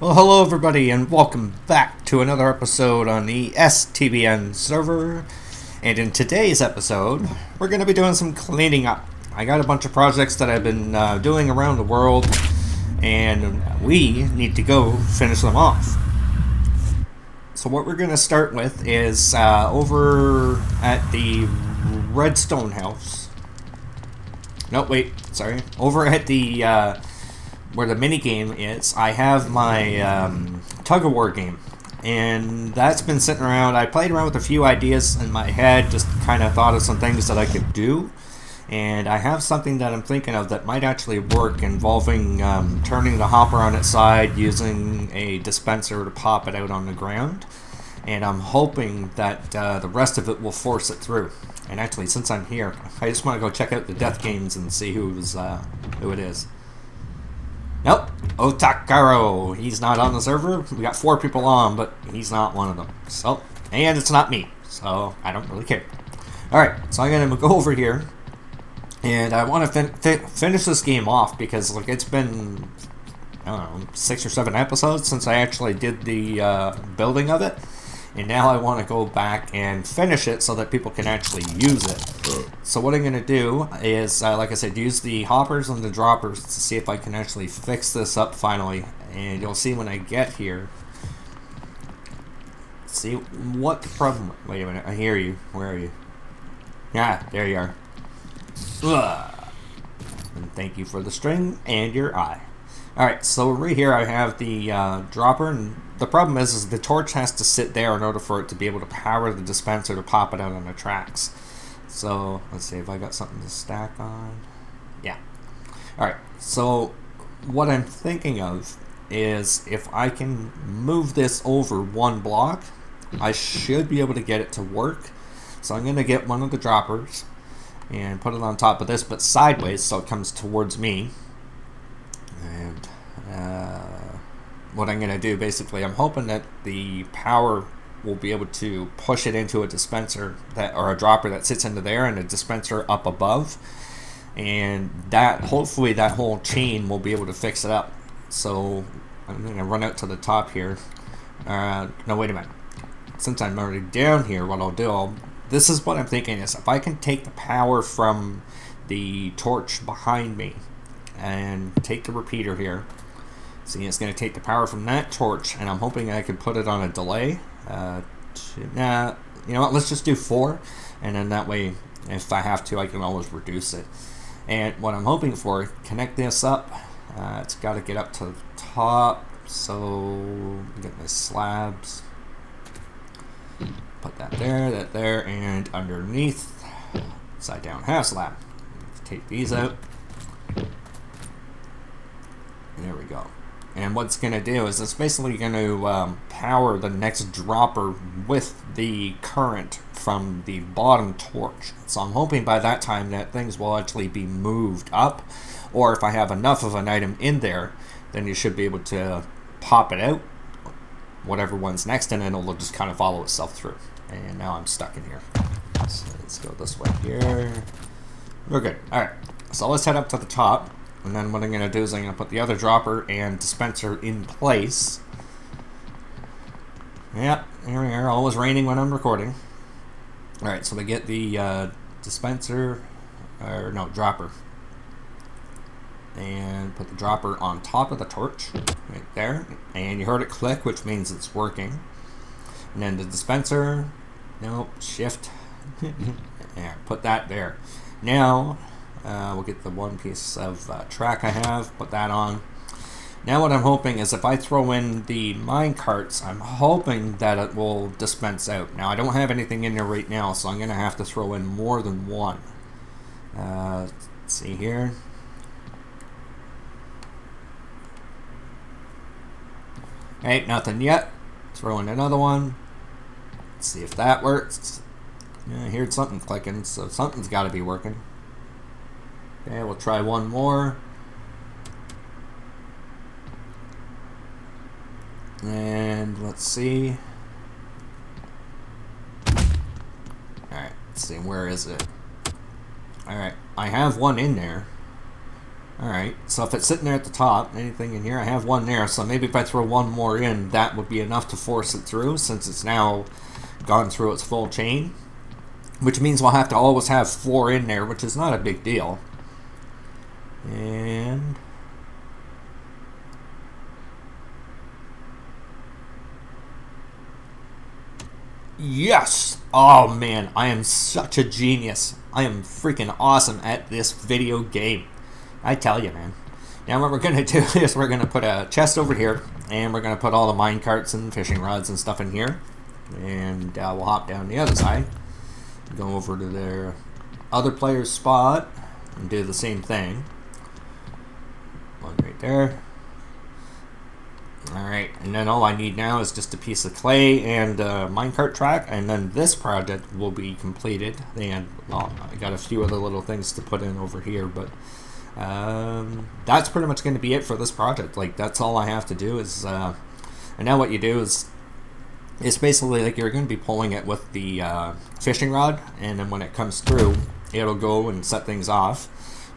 Well, hello everybody, and welcome back to another episode on the STBN server. And in today's episode, we're going to be doing some cleaning up. I got a bunch of projects that I've been doing around the world, and we need to go finish them off. So what we're going to start with is over at the Redstone house. No, wait, sorry. Over at the where the mini game is, I have my tug-of-war game, and that's been sitting around. I played around with a few ideas in my head, just kind of thought of some things that I could do, and I have something that I'm thinking of that might actually work, involving turning the hopper on its side, using a dispenser to pop it out on the ground, and I'm hoping that the rest of it will force it through. And actually, since I'm here, I just want to go check out the death games and see who it is. Nope, Otakaro. He's not on the server. We got 4 people on, but he's not one of them. So, and it's not me, so I don't really care. Alright, so I'm going to go over here, and I want to finish this game off, because like it's been, I don't know, 6 or 7 episodes since I actually did the building of it. And now I want to go back and finish it so that people can actually use it. So what I'm going to do is, like I said, use the hoppers and the droppers to see if I can actually fix this up finally. And you'll see when I get here. See what the problem... Wait a minute, I hear you. Where are you? Yeah, there you are. Ugh. And thank you for the string and your eye. Alright, so right here I have the dropper, and the problem is the torch has to sit there in order for it to be able to power the dispenser to pop it out on the tracks. So, let's see if I got something to stack on. Yeah. Alright, so what I'm thinking of is if I can move this over 1 block, I should be able to get it to work. So I'm going to get one of the droppers and put it on top of this, but sideways, so it comes towards me. And what I'm going to do, basically, I'm hoping that the power will be able to push it into a dispenser or a dropper that sits into there, and a dispenser up above, and that hopefully that whole chain will be able to fix it up. So I'm going to run out to the top here. No, wait a minute. Since I'm already down here, what I'll do, this is what I'm thinking is if I can take the power from the torch behind me and take the repeater here. See, it's going to take the power from that torch, and I'm hoping I can put it on a delay. You know what, let's just do 4, and then that way, if I have to, I can always reduce it. And what I'm hoping for, connect this up. It's got to get up to the top, so get my slabs. Put that there, and underneath, upside down half slab. Take these out. There we go. And what it's going to do is it's basically going to power the next dropper with the current from the bottom torch. So I'm hoping by that time that things will actually be moved up. Or if I have enough of an item in there, then you should be able to pop it out, whatever one's next, and then it'll just kind of follow itself through. And now I'm stuck in here. So let's go this way here. We're good. Alright, so let's head up to the top. And then what I'm going to do is I'm going to put the other dropper and dispenser in place. Yep, here we are. Always raining when I'm recording. Alright, so we get the dispenser, or no, dropper. And put the dropper on top of the torch, right there. And you heard it click, which means it's working. And then the dispenser, nope, shift. Yeah, put that there. Now... we'll get the one piece of track I have, put that on. Now what I'm hoping is if I throw in the mine carts, I'm hoping that it will dispense out. Now I don't have anything in there right now, so I'm going to have to throw in more than one. Let's see here. Ain't nothing yet. Throw in another one. Let's see if that works. Yeah, I heard something clicking, so something's got to be working. Okay, we'll try one more. And let's see. Alright, let's see, where is it? Alright, I have one in there. Alright, so if it's sitting there at the top, anything in here, I have one there, so maybe if I throw one more in, that would be enough to force it through, since it's now gone through its full chain. Which means we'll have to always have 4 in there, which is not a big deal. And yes! Oh man, I am such a genius. I am freaking awesome at this video game. I tell you, man. Now what we're going to do is we're going to put a chest over here, and we're going to put all the mine carts and fishing rods and stuff in here. And we'll hop down the other side, go over to their other player's spot, and do the same thing. One right there. Alright, and then all I need now is just a piece of clay and a minecart track, and then this project will be completed. And well, I got a few other little things to put in over here, but that's pretty much going to be it for this project. Like, that's all I have to do is, and now what you do is, it's basically like you're going to be pulling it with the fishing rod, and then when it comes through, it'll go and set things off.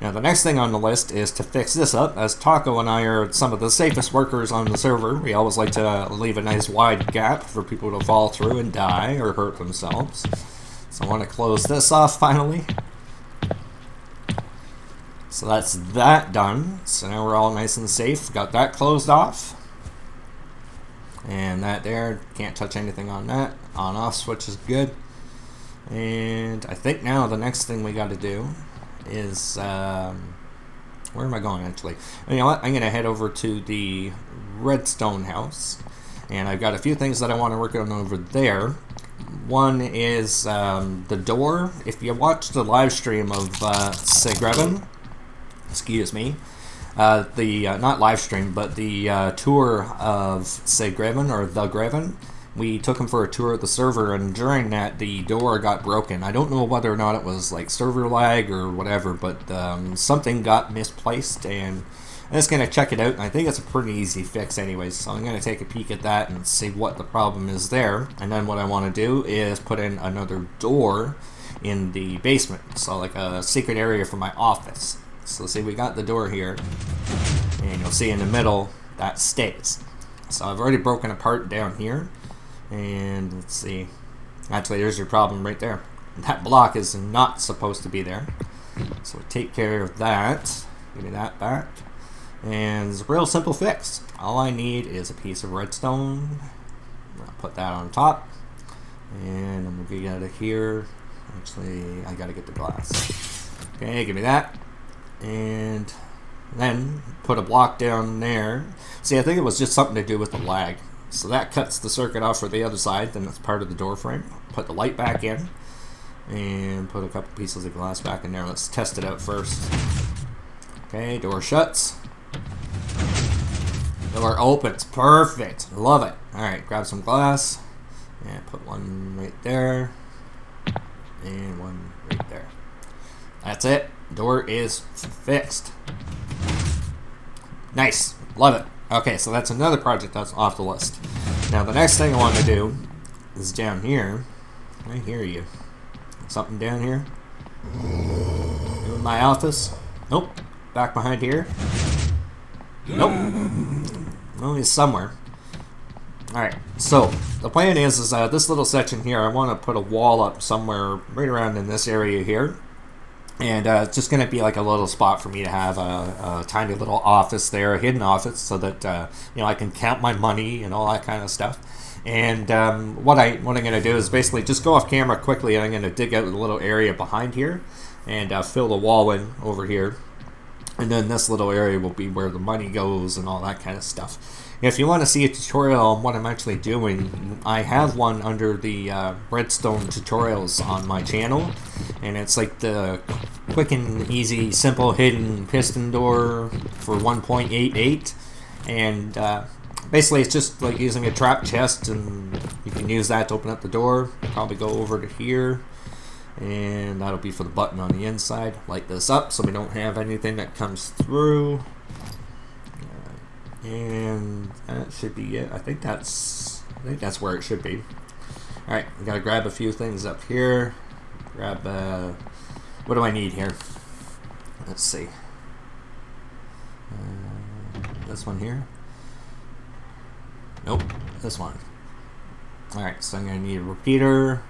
Now the next thing on the list is to fix this up, as Taco and I are some of the safest workers on the server. We always like to leave a nice wide gap for people to fall through and die or hurt themselves. So I want to close this off finally. So that's that done. So now we're all nice and safe. Got that closed off. And that there, can't touch anything on that. On off switch is good. And I think now the next thing we got to do is, where am I going actually? You know what, I'm going to head over to the redstone house. And I've got a few things that I want to work on over there. One is the door. If you watch the live stream of Segreven, excuse me, not live stream, but the tour of Segreven, or the Greven, we took him for a tour of the server, and during that the door got broken. I don't know whether or not it was like server lag or whatever, but something got misplaced, and I'm just going to check it out, and I think it's a pretty easy fix anyways, so I'm going to take a peek at that and see what the problem is there. And then what I want to do is put in another door in the basement, so like a secret area for my office. So see, we got the door here, and you'll see in the middle that stays. So I've already broken apart down here, and let's see, actually there's your problem right there. That block is not supposed to be there, so we'll take care of that. Give me that back, and it's a real simple fix. All I need is a piece of redstone. I'll put that on top, and I'm gonna get out of here. Actually, I gotta get the glass. Okay, give me that. And then put a block down there. See, I think it was just something to do with the lag. So that cuts the circuit off for the other side, then it's part of the door frame. Put the light back in, and put a couple pieces of glass back in there. Let's test it out first. Okay, door shuts. Door opens. Perfect. Love it. Alright, grab some glass, and put one right there, and one right there. That's it. Door is fixed. Nice. Love it. Okay, so that's another project that's off the list. Now the next thing I want to do is down here. I hear you. Something down here? In my office? Nope. Back behind here? Nope. Well, he's somewhere. Alright, so the plan is this little section here, I want to put a wall up somewhere right around in this area here. And it's just going to be like a little spot for me to have a tiny little office there, a hidden office, so that you know, I can count my money and all that kind of stuff. And what I'm going to do is basically just go off camera quickly, and I'm going to dig out a little area behind here and fill the wall in over here. And then this little area will be where the money goes and all that kind of stuff. If you want to see a tutorial on what I'm actually doing, I have one under the redstone tutorials on my channel, and it's like the quick and easy, simple hidden piston door for 1.88, and basically it's just like using a trap chest, and you can use that to open up the door. Probably go over to here, and that'll be for the button on the inside. Light this up so we don't have anything that comes through. And that should be it. I think that's where it should be. Alright, we gotta grab a few things up here. Grab what do I need here? Let's see. This one here. Nope, this one. Alright, so I'm going to need a repeater.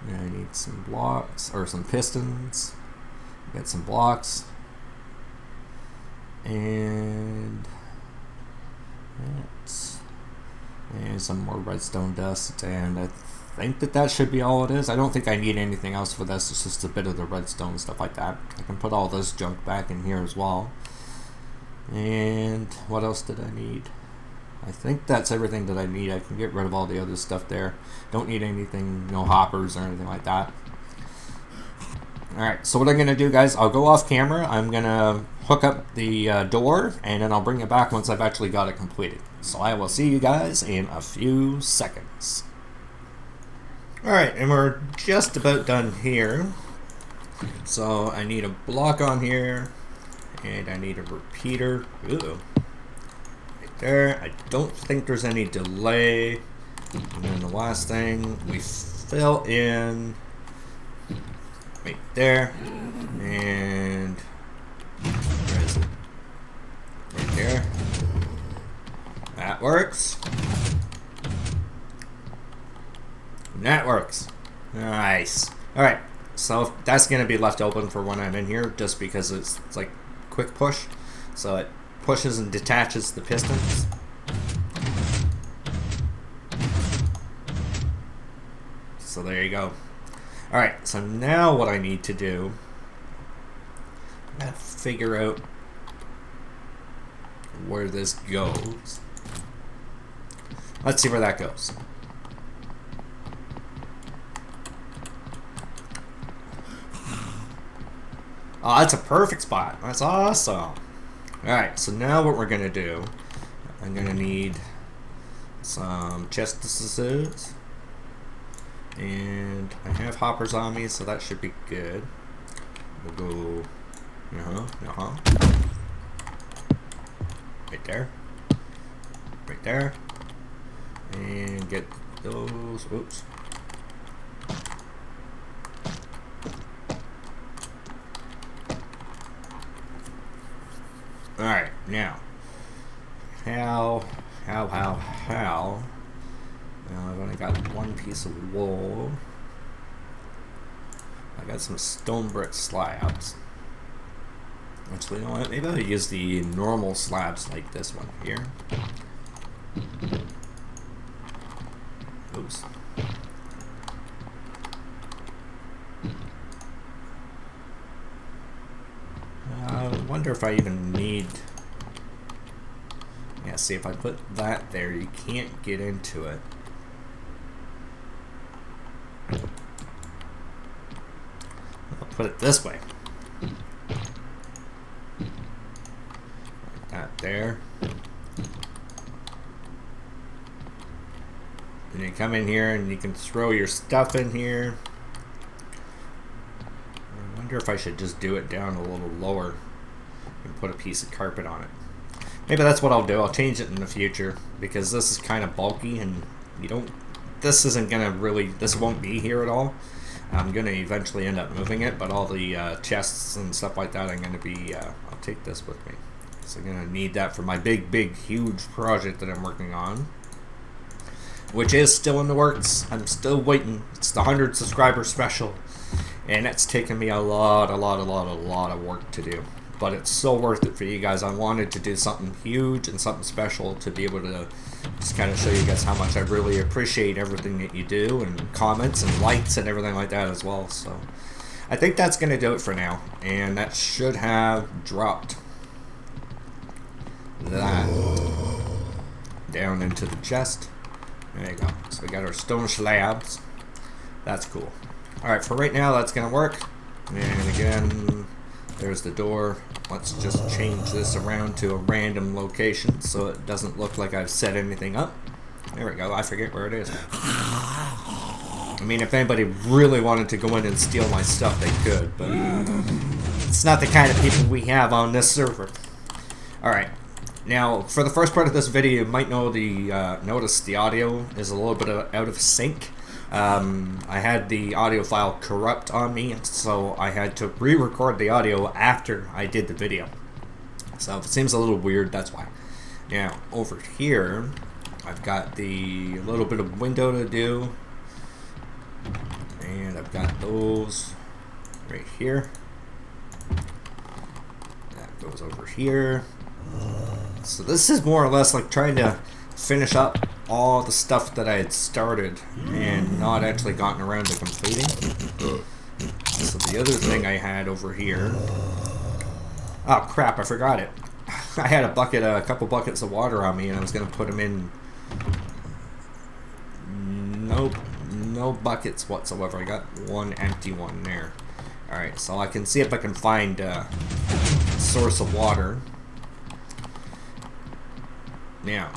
I'm going to need some blocks, or some pistons. Get some blocks. And some more redstone dust. And I think that should be all it is. I don't think I need anything else for this. It's just a bit of the redstone, stuff like that. I can put all this junk back in here as well. And what else did I need? I think that's everything that I need. I can get rid of all the other stuff there. Don't need anything, no hoppers or anything like that. Alright, so what I'm going to do, guys, I'll go off camera. I'm going to hook up the door, and then I'll bring it back once I've actually got it completed. So I will see you guys in a few seconds. Alright, and we're just about done here. So I need a block on here, and I need a repeater. Ooh. There. I don't think there's any delay. And then the last thing, we fill in right there, and where is it? Right there. That works. And that works. Nice. Alright, so that's going to be left open for when I'm in here, just because it's like quick push. So it pushes and detaches the pistons. So there you go. Alright, so now what I need to do, I gotta figure out where this goes. Let's see where that goes. Oh, that's a perfect spot. That's awesome. Alright, so now what we're going to do, I'm going to need some chestesses, and I have hoppers on me, so that should be good. We'll go, right there, right there, and get those, oops. Alright, now, how, now I've only got one piece of wool. I got some stone brick slabs. Actually, you know what, maybe I'll use the normal slabs like this one here. Oops. I wonder if I even need... Yeah, see, if I put that there, you can't get into it. I'll put it this way. Like that there. And you come in here and you can throw your stuff in here. I wonder if I should just do it down a little lower and put a piece of carpet on it. Maybe that's what I'll do. I'll change it in the future because this is kind of bulky and you don't, this isn't going to really, this won't be here at all. I'm going to eventually end up moving it, but all the chests and stuff like that, I'm going to be, I'll take this with me. So I'm going to need that for my big, huge project that I'm working on, which is still in the works. I'm still waiting. It's the 100 subscriber special, and it's taken me a lot of work to do. But it's so worth it for you guys. I wanted to do something huge and something special to be able to just kind of show you guys how much I really appreciate everything that you do, and comments and likes and everything like that as well. So I think that's going to do it for now, and that should have dropped that down into the chest. There you go. So we got our stone slabs. That's cool. Alright, for right now that's going to work. And again, there's the door. Let's just change this around to a random location so it doesn't look like I've set anything up. There we go. I forget where it is. I mean, if anybody really wanted to go in and steal my stuff, they could, but it's not the kind of people we have on this server. Alright. Now, for the first part of this video, you might know notice the audio is a little bit out of sync. I had the audio file corrupt on me, so I had to re-record the audio after I did the video. So if it seems a little weird, that's why. Now, over here, I've got the little bit of window to do. And I've got those right here. That goes over here. So this is more or less like trying to finish up all the stuff that I had started and not actually gotten around to completing. So the other thing I had over here... Oh crap, I forgot it. I had a couple buckets of water on me and I was going to put them in... Nope, no buckets whatsoever. I got one empty one there. Alright, so I can see if I can find a source of water. Now,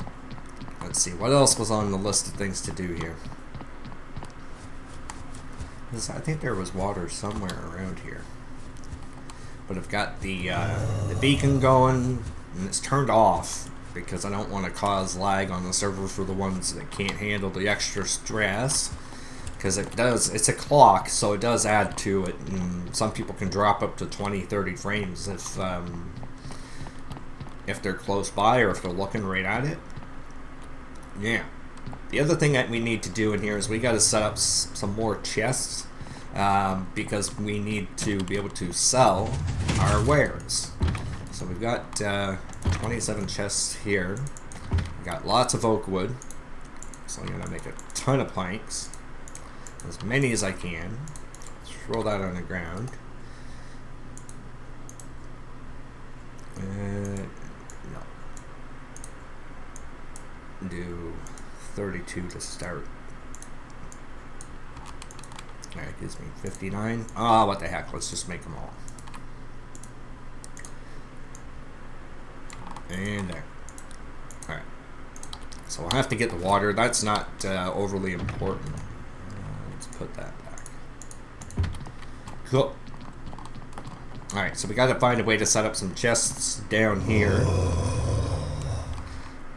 let's see, what else was on the list of things to do here? I think there was water somewhere around here. But I've got the beacon going, and it's turned off because I don't want to cause lag on the server for the ones that can't handle the extra stress. Because it's a clock, so it does add to it, and some people can drop up to 20-30 frames if they're close by or if they're looking right at it. Yeah. The other thing that we need to do in here is we got to set up some more chests because we need to be able to sell our wares. So we've got 27 chests here. We've got lots of oak wood, so I'm going to make a ton of planks, as many as I can. Throw that on the ground. No. Do 32 to start. That gives me 59. Ah, what the heck, let's just make them all. And there. Alright. So we'll have to get the water. That's not overly important. Let's put that back. Cool. Alright, so we gotta find a way to set up some chests down here.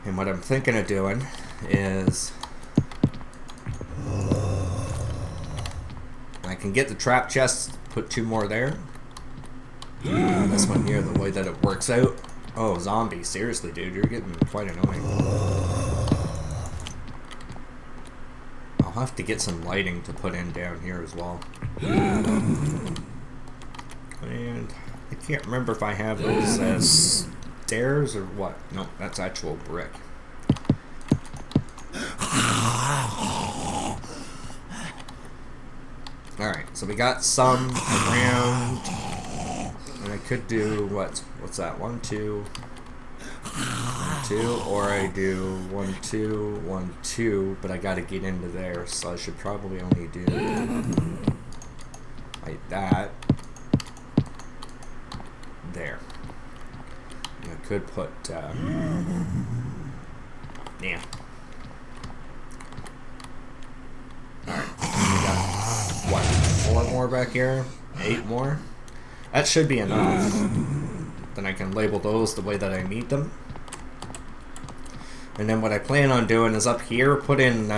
And what I'm thinking of doing is I can get the trap chests, put 2 more there. This one here, the way that it works out. Oh, zombie, seriously, dude, you're getting quite annoying. I'll have to get some lighting to put in down here as well. And I can't remember if I have those as stairs or what. No, that's actual brick. Alright, so we got some around, and I could do, what's that, 1, 2, 1, 2, or I do 1, 2, 1, 2, but I gotta get into there, so I should probably only do like that, there. And I could put, yeah. Alright, we got, what, 4 more back here? 8 more? That should be enough. Then I can label those the way that I need them. And then what I plan on doing is up here, put in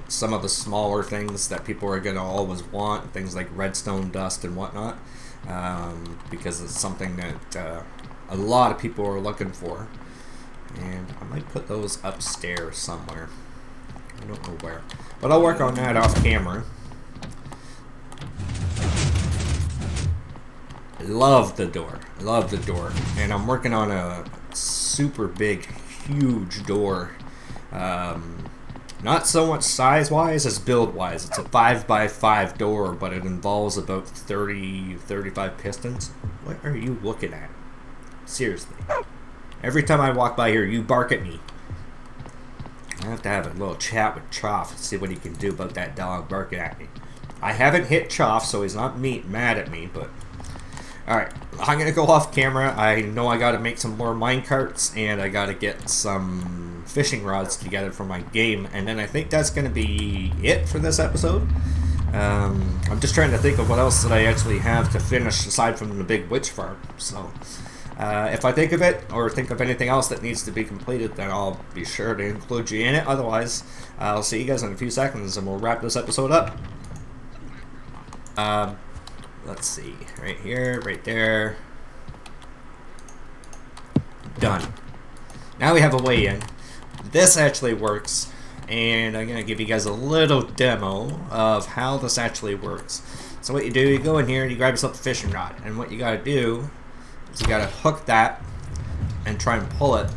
some of the smaller things that people are going to always want, things like redstone dust and whatnot, because it's something that a lot of people are looking for. And I might put those upstairs somewhere. I don't know where. But I'll work on that off camera. Love the door. Love the door. And I'm working on a super big, huge door. Not so much size-wise as build-wise. It's a 5x5 door, but it involves about 35 pistons. What are you looking at? Seriously. Every time I walk by here, you bark at me. I have to have a little chat with Choff and see what he can do about that dog barking at me. I haven't hit Choff, so he's not mad at me, but... Alright, I'm going to go off camera. I know I got to make some more minecarts, and I got to get some fishing rods together for my game, and then I think that's going to be it for this episode. I'm just trying to think of what else that I actually have to finish aside from the big witch farm, so... if I think of it, or think of anything else that needs to be completed, then I'll be sure to include you in it. Otherwise, I'll see you guys in a few seconds, and we'll wrap this episode up. Let's see. Right here, right there. Done. Now we have a way in. This actually works, and I'm going to give you guys a little demo of how this actually works. So what you do, you go in here and you grab yourself a fishing rod, and what you got to do is you got to hook that and try and pull it.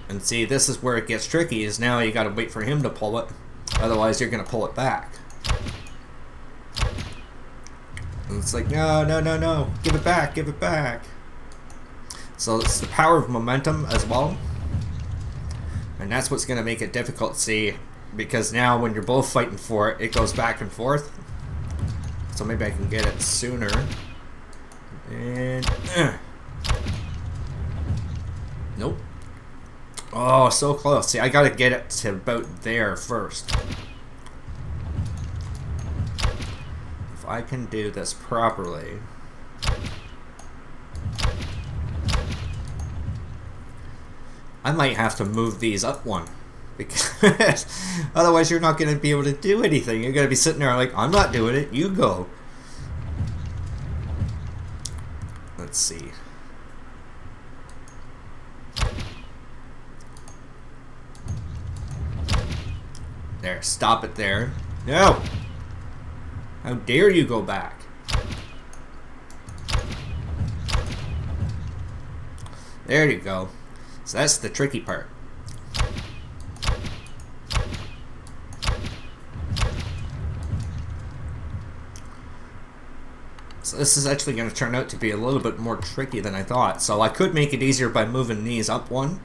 And see, this is where it gets tricky, is now you got to wait for him to pull it, otherwise you're going to pull it back. And it's like, no, no, no, no, give it back, give it back. So it's the power of momentum as well. And that's what's going to make it difficult to see, because now when you're both fighting for it, it goes back and forth. So maybe I can get it sooner. And nope. Oh, so close. See, I got to get it to about there first. If I can do this properly. I might have to move these up one, because otherwise you're not going to be able to do anything. You're going to be sitting there like, I'm not doing it, you go. Let's see. There, stop it there. No! How dare you go back? There you go. So that's the tricky part. So this is actually going to turn out to be a little bit more tricky than I thought. So I could make it easier by moving these up one.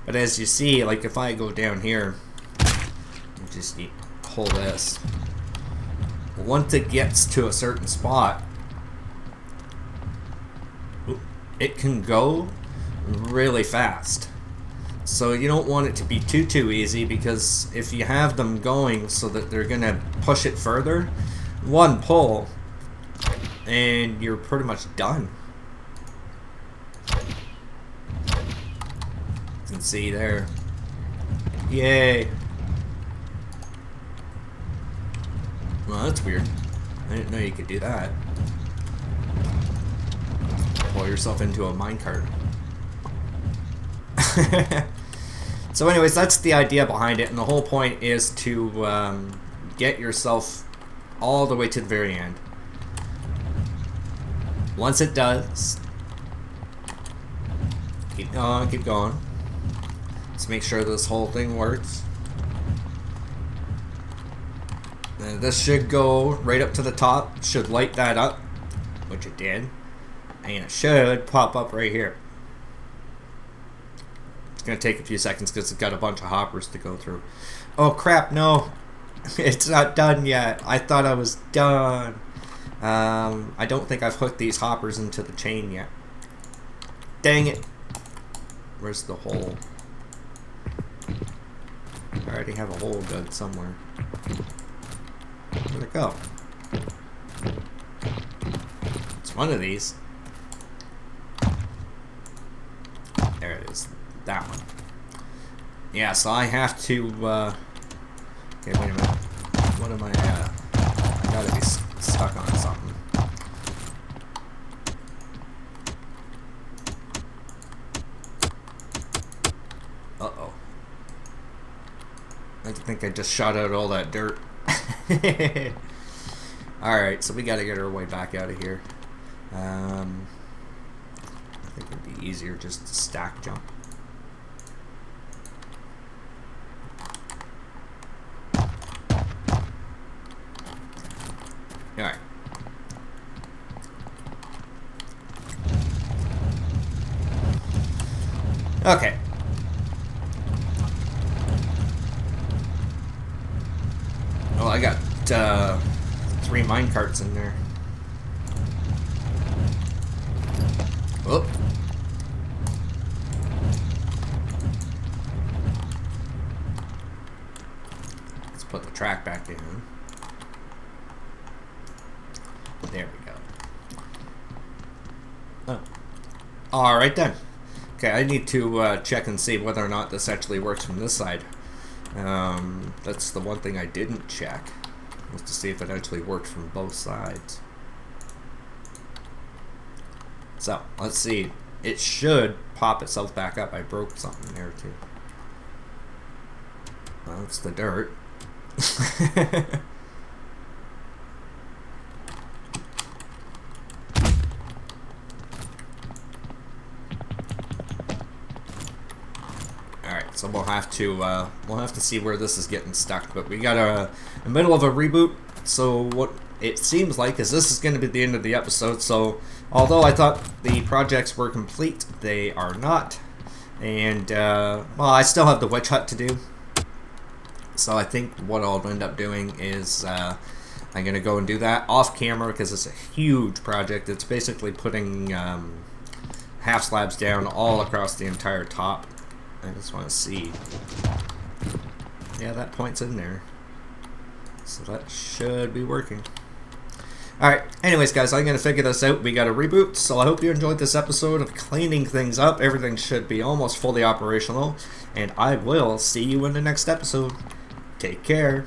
But as you see, like if I go down here, you just hold this. Once it gets to a certain spot, it can go really fast. So you don't want it to be too easy, because if you have them going so that they're gonna push it further, one pull and you're pretty much done. You can see there. Yay. Well, that's weird. I didn't know you could do that. Pull yourself into a minecart. So anyways, that's the idea behind it, and the whole point is to get yourself all the way to the very end. Once it does, keep going, keep going. Let's make sure this whole thing works. And this should go right up to the top, should light that up, which it did, and it should pop up right here. Gonna take a few seconds because it's got a bunch of hoppers to go through. Oh crap, no. It's not done yet. I thought I was done. I don't think I've hooked these hoppers into the chain yet. Dang it. Where's the hole? I already have a hole dug somewhere. Where'd it go? It's one of these. There it is. That one. Yeah, so I have to, okay, wait a minute. What am I at? I gotta be stuck on something. Uh-oh. I think I just shot out all that dirt. Alright, so we gotta get our way back out of here. I think it'd be easier just to stack jump. Alright. Okay. Well, I got 3 minecarts in there. Whoop. Let's put the track back in. There we go. Oh. Alright then. Okay, I need to check and see whether or not this actually works from this side. That's the one thing I didn't check, was to see if it actually worked from both sides. So, let's see. it should pop itself back up. I broke something there too. Well, it's the dirt. Alright, so we'll have to see where this is getting stuck, but we got a middle of a reboot, so what it seems like is this is going to be the end of the episode. So although I thought the projects were complete, they are not, and well, I still have the witch hut to do. So I think what I'll end up doing is I'm going to go and do that off camera because it's a huge project. It's basically putting half slabs down all across the entire top. I just want to see. Yeah, that point's in there. So that should be working. Alright, anyways guys, I'm going to figure this out. We got a reboot, so I hope you enjoyed this episode of cleaning things up. Everything should be almost fully operational, and I will see you in the next episode. Take care.